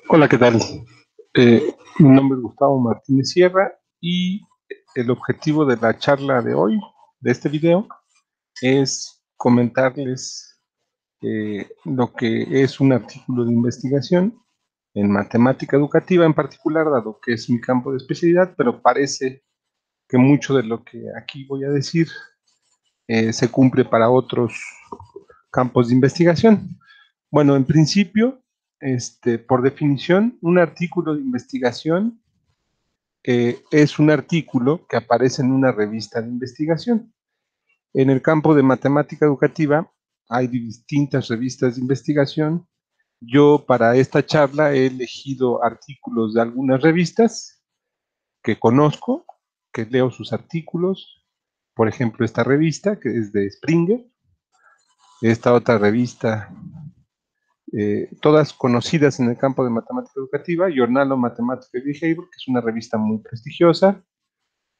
Hola, ¿qué tal? Mi nombre es Gustavo Martínez Sierra y el objetivo de la charla de hoy, de este video, es comentarles lo que es un artículo de investigación en matemática educativa en particular, dado que es mi campo de especialidad, pero parece que mucho de lo que aquí voy a decir se cumple para otros campos de investigación. Bueno, en principio, por definición, un artículo de investigación es un artículo que aparece en una revista de investigación. En el campo de matemática educativa hay distintas revistas de investigación. Yo para esta charla he elegido artículos de algunas revistas que conozco, que leo sus artículos. Por ejemplo, esta revista que es de Springer, esta otra revista, todas conocidas en el campo de matemática educativa, Journal of Mathematical Behavior, que es una revista muy prestigiosa,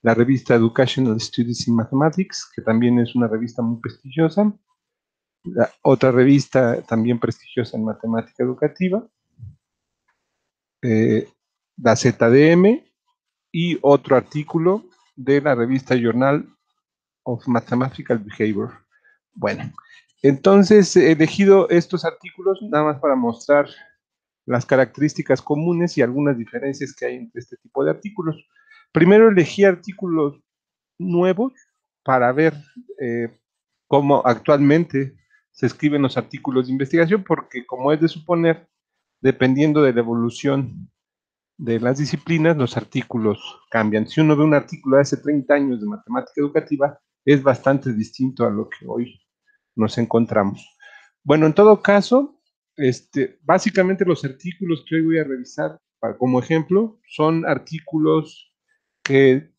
la revista Educational Studies in Mathematics, que también es una revista muy prestigiosa, otra revista también prestigiosa en matemática educativa, eh, la ZDM y otro artículo de la revista Journal of Mathematical Behavior. Bueno, entonces he elegido estos artículos nada más para mostrar las características comunes y algunas diferencias que hay entre este tipo de artículos. Primero elegí artículos nuevos para ver eh, cómo actualmente se escriben los artículos de investigación, porque como es de suponer, dependiendo de la evolución de las disciplinas, los artículos cambian. Si uno ve un artículo de hace 30 años de matemática educativa, es bastante distinto a lo que hoy nos encontramos. Bueno, en todo caso, básicamente los artículos que hoy voy a revisar como ejemplo son artículos que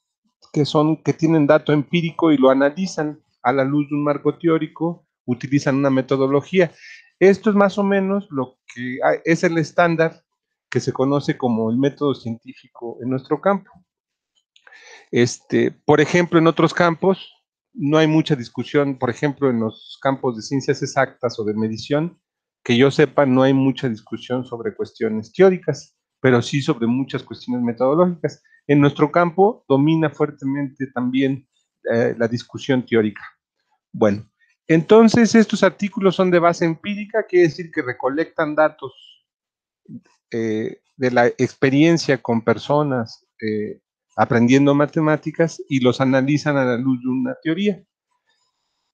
que tienen dato empírico y lo analizan a la luz de un marco teórico, utilizan una metodología. Esto es más o menos lo que es el estándar que se conoce como el método científico en nuestro campo. Por ejemplo, en otros campos no hay mucha discusión, por ejemplo, en los campos de ciencias exactas o de medición, que yo sepa, no hay mucha discusión sobre cuestiones teóricas, pero sí sobre muchas cuestiones metodológicas. En nuestro campo domina fuertemente también la discusión teórica. Bueno, entonces estos artículos son de base empírica, quiere decir que recolectan datos de la experiencia con personas aprendiendo matemáticas y los analizan a la luz de una teoría.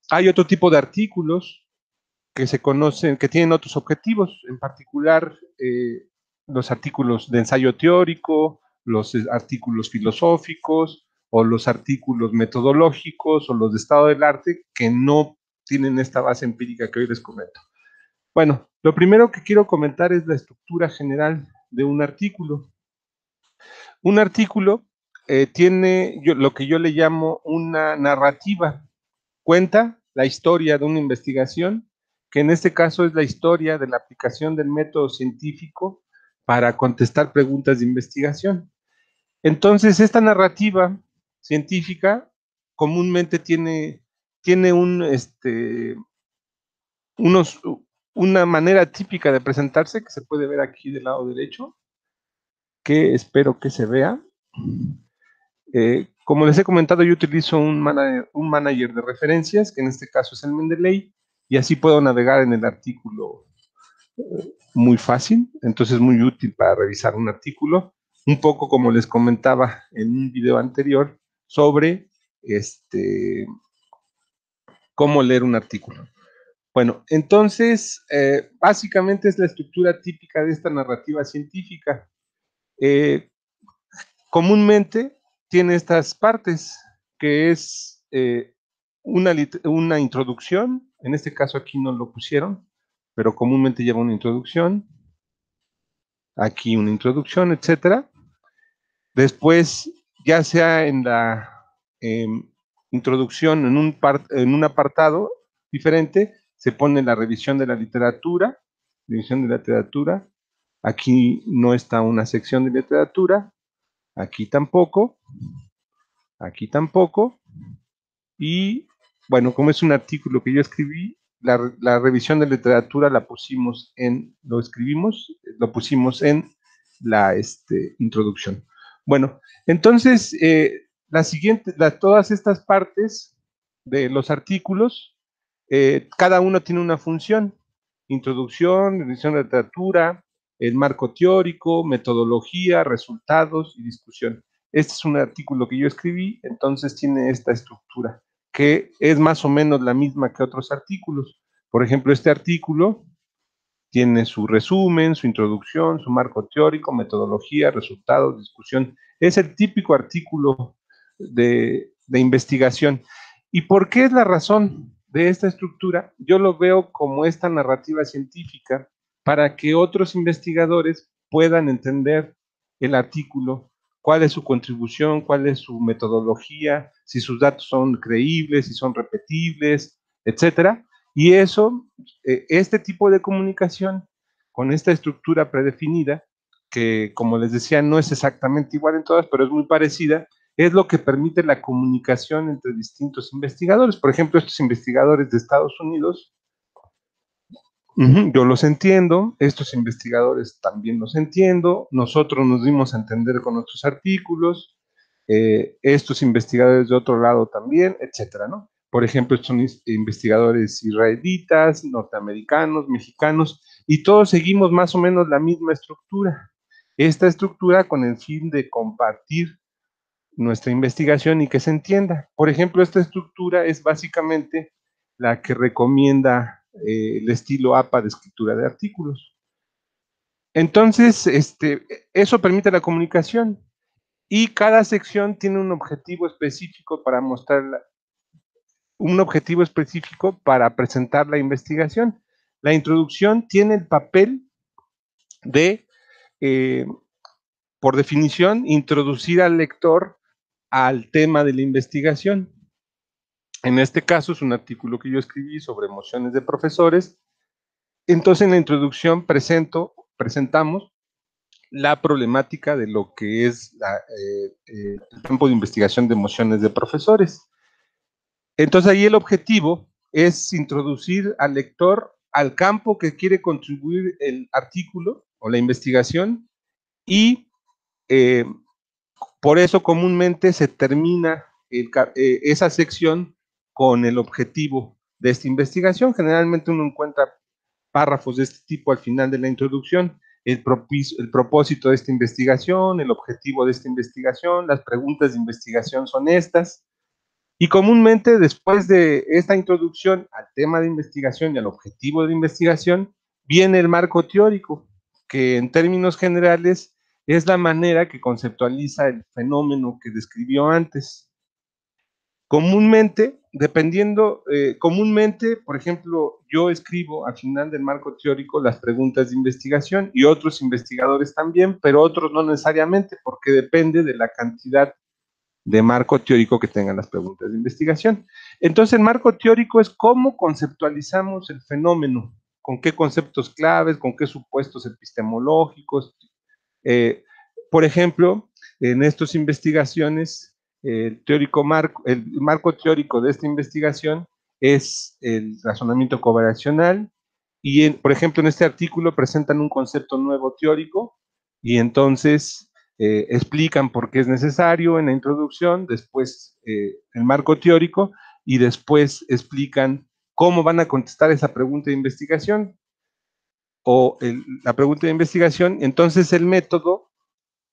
Hay otro tipo de artículos que se conocen, que tienen otros objetivos, en particular los artículos de ensayo teórico, los artículos filosóficos o los artículos metodológicos o los de estado del arte que no tienen esta base empírica que hoy les comento. Bueno, lo primero que quiero comentar es la estructura general de un artículo. Un artículo tiene lo que yo le llamo una narrativa. Cuenta la historia de una investigación, que en este caso es la historia de la aplicación del método científico para contestar preguntas de investigación. Entonces, esta narrativa científica comúnmente tiene unos, una manera típica de presentarse que se puede ver aquí del lado derecho, que espero que se vea. Como les he comentado, yo utilizo un manager de referencias, que en este caso es el Mendeley, y así puedo navegar en el artículo muy fácil, entonces muy útil para revisar un artículo, un poco como les comentaba en un video anterior sobre cómo leer un artículo. Bueno, entonces, básicamente es la estructura típica de esta narrativa científica. Eh, Comúnmente tiene estas partes, que es una introducción, en este caso aquí no lo pusieron, pero comúnmente lleva una introducción, aquí una introducción, etcétera. Después, ya sea en la eh, introducción, en un apartado diferente, se pone la revisión de la literatura, aquí no está una sección de literatura, aquí tampoco, y bueno, como es un artículo que yo escribí, la revisión de literatura la pusimos lo pusimos en la introducción. Bueno, entonces, todas estas partes de los artículos, cada uno tiene una función: introducción, edición de literatura, el marco teórico, metodología, resultados y discusión. Este es un artículo que yo escribí, entonces tiene esta estructura, que es más o menos la misma que otros artículos. Por ejemplo, este artículo tiene su resumen, su introducción, su marco teórico, metodología, resultados, discusión. Es el típico artículo de investigación. ¿Y por qué es la razón de esta estructura? Yo lo veo como esta narrativa científica para que otros investigadores puedan entender el artículo, cuál es su contribución, cuál es su metodología, si sus datos son creíbles, si son repetibles, etcétera. Y eso, este tipo de comunicación con esta estructura predefinida, que como les decía no es exactamente igual en todas, pero es muy parecida, es lo que permite la comunicación entre distintos investigadores. Por ejemplo, estos investigadores de Estados Unidos, yo los entiendo, estos investigadores también los entiendo, nosotros nos dimos a entender con nuestros artículos, estos investigadores de otro lado también, etcétera, ¿no? Por ejemplo, son investigadores israelitas, norteamericanos, mexicanos, y todos seguimos más o menos la misma estructura. Esta estructura con el fin de compartir nuestra investigación y que se entienda. Por ejemplo, esta estructura es básicamente la que recomienda el estilo APA de escritura de artículos. Entonces, eso permite la comunicación y cada sección tiene un objetivo específico para mostrar, un objetivo específico para presentar la investigación. La introducción tiene el papel de, eh, por definición, introducir al lector al tema de la investigación. En este caso es un artículo que yo escribí sobre emociones de profesores. Entonces en la introducción presentamos la problemática de lo que es el campo de investigación de emociones de profesores. Entonces ahí el objetivo es introducir al lector al campo que quiere contribuir el artículo o la investigación y por eso comúnmente se termina esa sección con el objetivo de esta investigación. Generalmente uno encuentra párrafos de este tipo al final de la introducción: el propósito de esta investigación, el objetivo de esta investigación, las preguntas de investigación son estas. Y comúnmente después de esta introducción al tema de investigación y al objetivo de investigación, viene el marco teórico, que en términos generales es la manera que conceptualiza el fenómeno que describió antes. Comúnmente, comúnmente, por ejemplo, yo escribo al final del marco teórico las preguntas de investigación y otros investigadores también, pero otros no necesariamente, porque depende de la cantidad de marco teórico que tengan las preguntas de investigación. Entonces, el marco teórico es cómo conceptualizamos el fenómeno, con qué conceptos claves, con qué supuestos epistemológicos. Eh, por ejemplo, en estas investigaciones, el marco teórico de esta investigación es el razonamiento covariacional y, por ejemplo, en este artículo presentan un concepto nuevo teórico y entonces explican por qué es necesario en la introducción, después el marco teórico y después explican cómo van a contestar esa pregunta de investigación o la pregunta de investigación. Entonces el método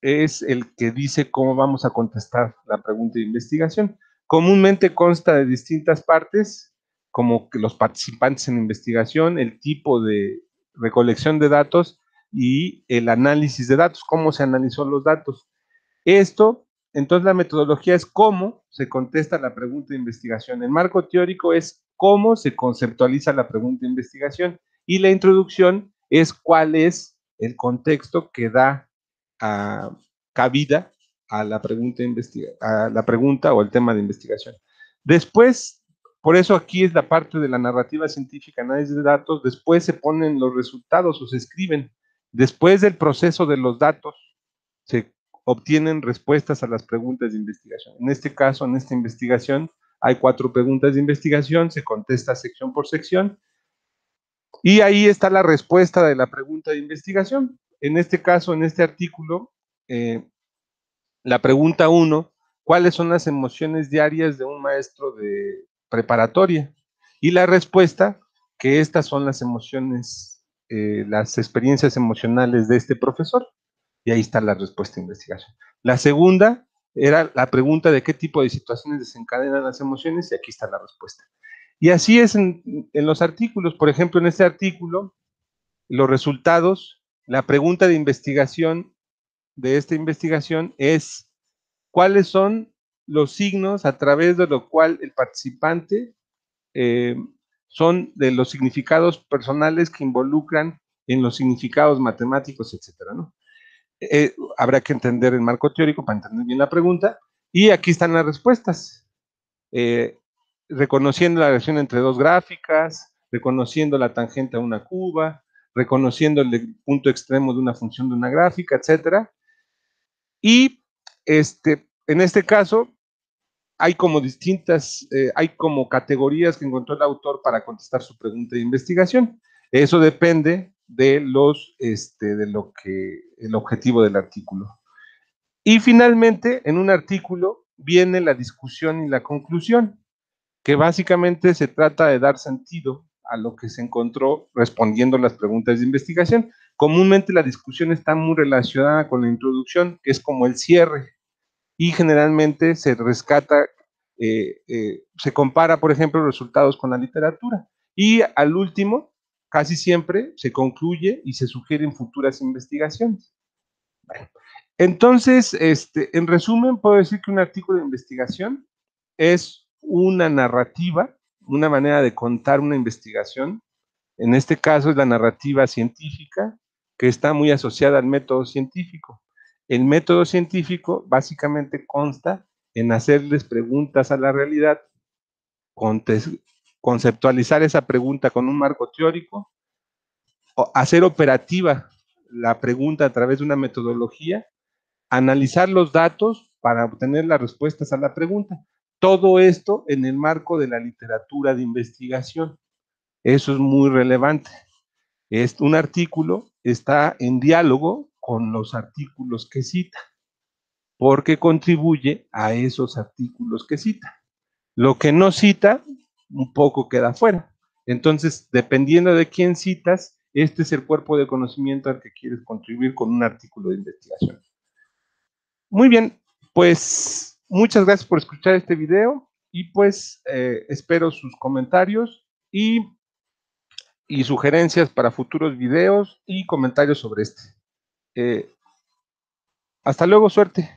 es el que dice cómo vamos a contestar la pregunta de investigación. Comúnmente consta de distintas partes, como que los participantes en la investigación, el tipo de recolección de datos y el análisis de datos, cómo se analizó los datos. Esto, entonces la metodología es cómo se contesta la pregunta de investigación. El marco teórico es cómo se conceptualiza la pregunta de investigación y la introducción es cuál es el contexto que da cabida a la pregunta a la pregunta o el tema de investigación. Después, por eso aquí es la parte de la narrativa científica, análisis de datos, después se ponen los resultados o se escriben. Después del proceso de los datos, se obtienen respuestas a las preguntas de investigación. En este caso, en esta investigación, hay 4 preguntas de investigación, se contesta sección por sección, y ahí está la respuesta de la pregunta de investigación. en este caso, en este artículo, la pregunta 1, ¿cuáles son las emociones diarias de un maestro de preparatoria? Y la respuesta, que estas son las emociones, las experiencias emocionales de este profesor. Y ahí está la respuesta de investigación. La segunda era la pregunta de qué tipo de situaciones desencadenan las emociones, y aquí está la respuesta. Y así es en los artículos. Por ejemplo, en este artículo, los resultados, la pregunta de investigación de esta investigación es: ¿cuáles son los signos a través de lo cual el participante eh, son de los significados personales que involucran en los significados matemáticos, etcétera, ¿no? Habrá que entender el marco teórico para entender bien la pregunta, y aquí están las respuestas. Reconociendo la relación entre dos gráficas, reconociendo la tangente a una curva, reconociendo el punto extremo de una función de una gráfica, etcétera. Y en este caso, hay como distintas, hay como categorías que encontró el autor para contestar su pregunta de investigación. Eso depende de de lo que, el objetivo del artículo. Y finalmente, en un artículo viene la discusión y la conclusión, que básicamente se trata de dar sentido a lo que se encontró respondiendo las preguntas de investigación. Comúnmente la discusión está muy relacionada con la introducción, que es como el cierre, y generalmente se rescata, se compara, por ejemplo, los resultados con la literatura. Y al último, casi siempre se concluye y se sugieren futuras investigaciones. Bueno, entonces, en resumen, puedo decir que un artículo de investigación es una narrativa, una manera de contar una investigación. En este caso es la narrativa científica, que está muy asociada al método científico. El método científico básicamente consta en hacerles preguntas a la realidad, conceptualizar esa pregunta con un marco teórico, hacer operativa la pregunta a través de una metodología, analizar los datos para obtener las respuestas a la pregunta. Todo esto en el marco de la literatura de investigación. Eso es muy relevante. Un artículo está en diálogo con los artículos que cita, porque contribuye a esos artículos que cita. Lo que no cita, un poco queda fuera. Entonces, dependiendo de quién citas, este es el cuerpo de conocimiento al que quieres contribuir con un artículo de investigación. Muy bien, pues muchas gracias por escuchar este video, y pues espero sus comentarios y sugerencias para futuros videos y comentarios sobre este. Hasta luego, suerte.